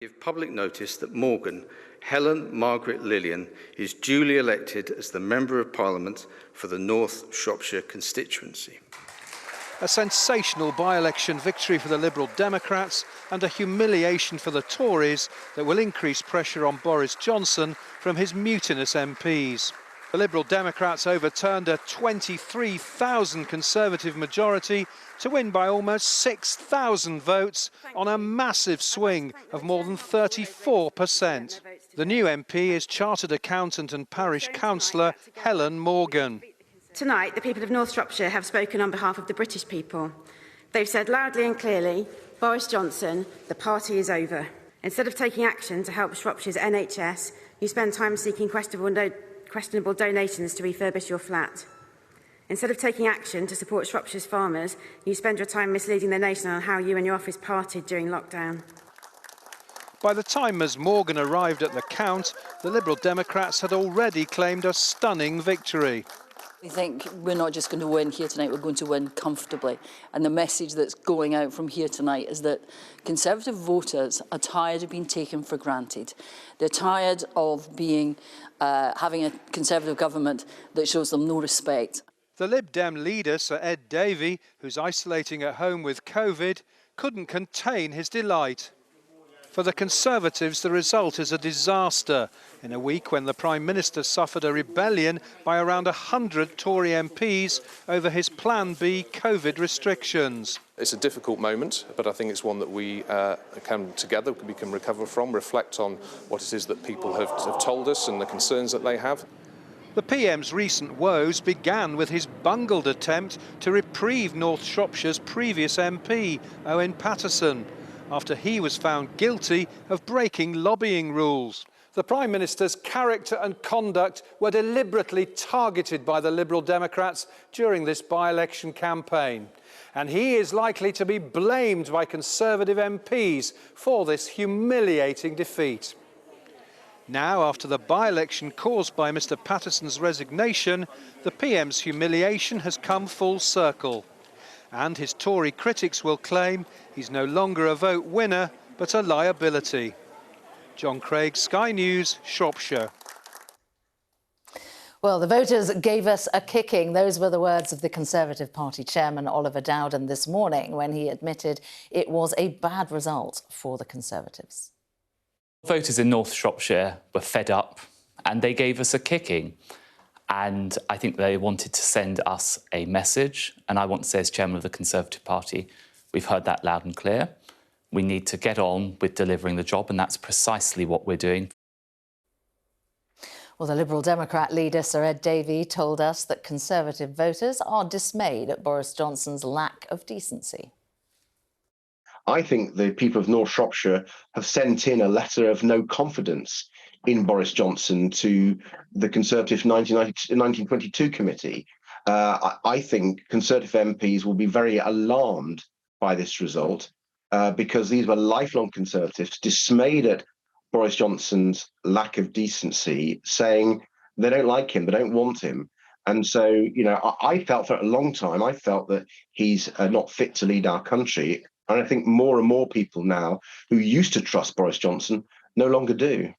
Give public notice that Morgan Helen Margaret Lillian is duly elected as the Member of Parliament for the North Shropshire constituency. A sensational by-election victory for the Liberal Democrats and a humiliation for the Tories that will increase pressure on Boris Johnson from his mutinous MPs. The Liberal Democrats overturned a 23,000 Conservative majority to win by almost 6,000 votes on a massive swing of more than 34%. The new MP is Chartered Accountant and Parish Councillor Helen Morgan. Tonight, the people of North Shropshire have spoken on behalf of the British people. They've said loudly and clearly, Boris Johnson, the party is over. Instead of taking action to help Shropshire's NHS, you spend time seeking questionable donations to refurbish your flat. Instead of taking action to support Shropshire's farmers, you spend your time misleading the nation on how you and your office partied during lockdown. By the time Ms Morgan arrived at the count, the Liberal Democrats had already claimed a stunning victory. We think we're not just going to win here tonight, we're going to win comfortably. And the message that's going out from here tonight is that Conservative voters are tired of being taken for granted. They're tired of being having a Conservative government that shows them no respect. The Lib Dem leader, Sir Ed Davey, who's isolating at home with COVID, couldn't contain his delight. For the Conservatives, the result is a disaster in a week when the Prime Minister suffered a rebellion by around 100 Tory MPs over his Plan B COVID restrictions. It's a difficult moment, but I think it's one that we can together, we can recover from, reflect on what it is that people have told us and the concerns that they have. The PM's recent woes began with his bungled attempt to reprieve North Shropshire's previous MP, Owen Paterson, after he was found guilty of breaking lobbying rules. The Prime Minister's character and conduct were deliberately targeted by the Liberal Democrats during this by-election campaign. And he is likely to be blamed by Conservative MPs for this humiliating defeat. Now, after the by-election caused by Mr Paterson's resignation, the PM's humiliation has come full circle. And his Tory critics will claim he's no longer a vote winner, but a liability. John Craig, Sky News, Shropshire. Well, the voters gave us a kicking. Those were the words of the Conservative Party chairman, Oliver Dowden, this morning when he admitted it was a bad result for the Conservatives. Voters in North Shropshire were fed up and they gave us a kicking. And I think they wanted to send us a message. And I want to say, as chairman of the Conservative Party, we've heard that loud and clear. We need to get on with delivering the job, and that's precisely what we're doing. Well, the Liberal Democrat leader, Sir Ed Davey, told us that Conservative voters are dismayed at Boris Johnson's lack of decency. I think the people of North Shropshire have sent in a letter of no confidence in Boris Johnson to the Conservative 1922 committee. I think Conservative MPs will be very alarmed by this result because these were lifelong Conservatives dismayed at Boris Johnson's lack of decency, saying they don't like him, they don't want him. And so, you know, I felt for a long time, I felt that he's not fit to lead our country. And I think more and more people now who used to trust Boris Johnson no longer do.